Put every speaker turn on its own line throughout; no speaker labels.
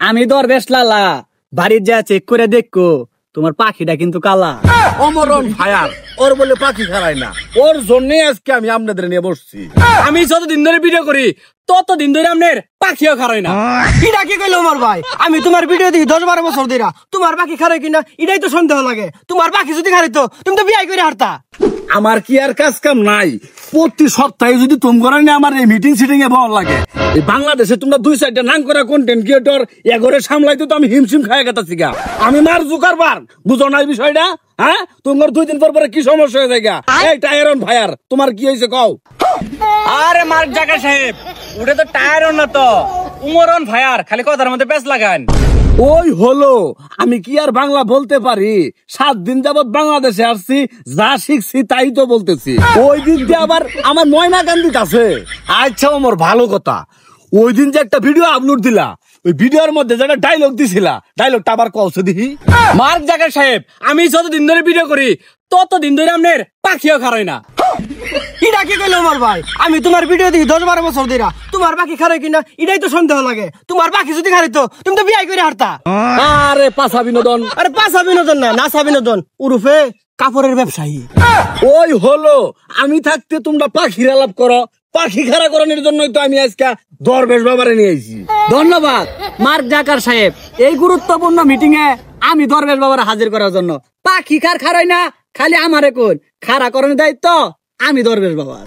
আমি দরবেশ লালা বাড়ির যা চেক করে দেখো তোমার পাখিটা কিন্তু কালা।
অমরন ফায়ার ওর বলে পাখি খারায় না, ওর জন্য আজকে আমি আপনাদের নিয়ে বসছি।
আমি যতদিন ধরে ভিডিও করি ততদিন ধরে আপনার পাখিও খারায় না।
এটা কি কইলো আমার ভাই? আমি তোমার ভিডিও দেখি 10-12 বছর ধরে, তোমার পাখি খারায় কিনা এটাই তো সন্দেহ লাগে। তোমার পাখি যদি খারাইতো তুমি তো বিয়ে করে হারতা।
আমার কি আর কাজ কাম নাই? প্রতি সপ্তাহে যদি তোমরা নিয়ে আমার এই মিটিং সিটিং এ ভালো লাগে, এই বাংলাদেশে তোমরা 2-4টা নাম করা কন্টেন্ট ক্রিয়েটর এগরে সামলাইতে তো আমি হিমশিম খায় গেতাছি গা। আমি মার জুকারবার, বুঝো না এই বিষয়টা? হ্যাঁ, তোমার 2 দিন পর পরে কি সমস্যা হয়ে যায় গা? এই টায়ারন ভাইয়ার তোমার কি হয়েছে কও?
আরে মার্ক জাকার সাহেব, ওটা তো টায়ারন না তো উমরন ভাইয়ার, খালি কথার মধ্যে পেঁচ লাগান।
ওই হলো, আমি কি আর বাংলা বলতে পারি? 7 দিন যাবত বাংলাদেশে আসছি, যা শিখছি তাই তো বলতেছি। ওই দিন দিয়ে আবার আমার ময়না কান্দিত আছে। আচ্ছা আমার ভালো কথা, ওই দিন যে একটা ভিডিও আপলোড দিলা, ওই ভিডিওর মধ্যে যেটা ডায়লগ দিছিলা, ডায়লগটা আবার কওছে দেখি।
মার্ক জাকার সাহেব, আমি যতদিন ধরে ভিডিও করি ততদিন ধরে আপনার পাখিও খারায় না।
এটা কি কইলো আমার ভাই? আমি তোমার ভিডিও দেখি 10-12 বছর ধরে, তোমার পাখি খারায় কিনা এটাই তো সন্দেহ লাগে। তোমার পাখি যদি খারাইতো তুমি তো বিয়ে করে হারতা।
আরে পাশা বিনোদন,
আরে পাশা বিনোদন না, নাসা বিনোদন, উরুফে কাপড়ের ব্যবসায়ী।
ওই হলো, আমি থাকতে তোমরা পাখির আলাপ করো, পাখি খাড়া করানোর জন্যই তো আমি আজকে দরবেশ বাবারে নিয়ে আইছি।
ধন্যবাদ মার্ক জাকার সাহেব, এই গুরুত্বপূর্ণ মিটিং এ আমি দরবেশ বাবার হাজির করার জন্য। পাখি খারায় না, খালি আমারে কোন খাড়া করানোর দায়িত্ব আমি দরবেশ বাবা।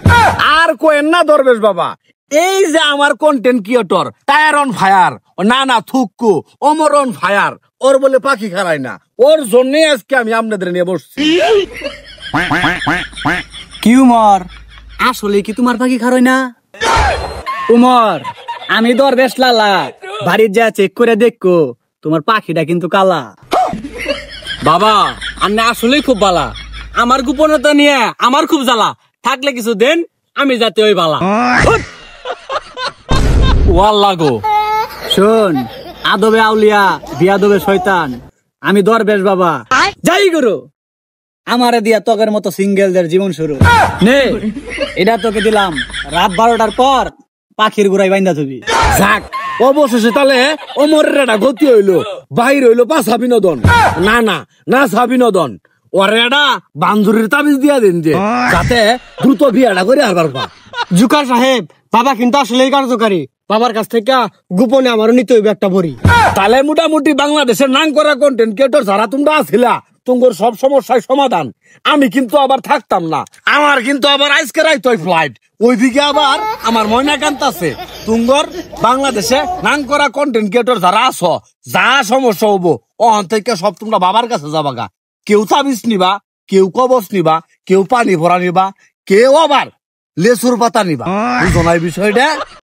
আর কোয়েন না দরবেশ বাবা, এই যে আমার কন্টেন্ট ক্রিয়েটর টায়ারন ফায়ার, না না থুক্কু অমরন ফায়ার, ওর বলে পাখি খারায় না, ওর জন্যই আজকে আমি আপনাদের নিয়ে বসছি।
কি উমর, আসলে কি তোমার পাখি খারায় না? উমর, আমি দরবেশ লালা বাড়ির যা চেক করে দেখো তোমার পাখিটা কিন্তু কালা। বাবা আপনি আসলেই খুব বালা, আমার গোপনতা নিয়ে আমার খুব জ্বালা, থাকলে কিছু দেন আমি যাতে ওই বালা। ওয়াল্লা গো, শোন আদবে আউলিয়া বিয়াদবে শয়তান, আমি দরবেশ বাবা যাই করো আমারে দিয়া তোকের মতো সিঙ্গেলদের জীবন শুরু নে। এটা তোকে দিলাম, রাত 12টার পর পাখির গুড়াই বাইন্দা থবি।
যাক, অবশেষে তাহলে অমরের একটা গতি হইলো, বাইর হইলো পাশা বিনোদন, না না না সা বিনোদন। ওর একটা বান্ধুরির তাবিজ দিয়া দিন যে যাতে দ্রুত বিয়াটা করে আর পারবা।
জুকার সাহেব, বাবা কিন্তু আসলেই কার্যকারী। বাবার কাছ থেকে গোপনে আমারও নিতে হইবে একটা বড়ি।
তাহলে মোটামুটি বাংলাদেশের নাম করা কন্টেন্ট ক্রিয়েটর যারা তোমরা আছিলা, তোমার সব সমস্যার সমাধান। আমি কিন্তু আবার থাকতাম না, আমার কিন্তু আবার আজকে রাইত ফ্লাইট, ওইদিকে আবার আমার ময়নাকান্ত আছে। তুঙ্গর বাংলাদেশে নাম করা কন্টেন্ট ক্রিয়েটর যারা আছো, যা সমস্যা হবো ওখান থেকে সব তোমরা বাবার কাছে যাবা গা। কেউ তাবিজ নিবা, কেউ কবচ নিবা, কেউ পানি ভরা নিবা, কেউ আবার লেসুর পাতা নিবা। বুঝো না এই বিষয়টা?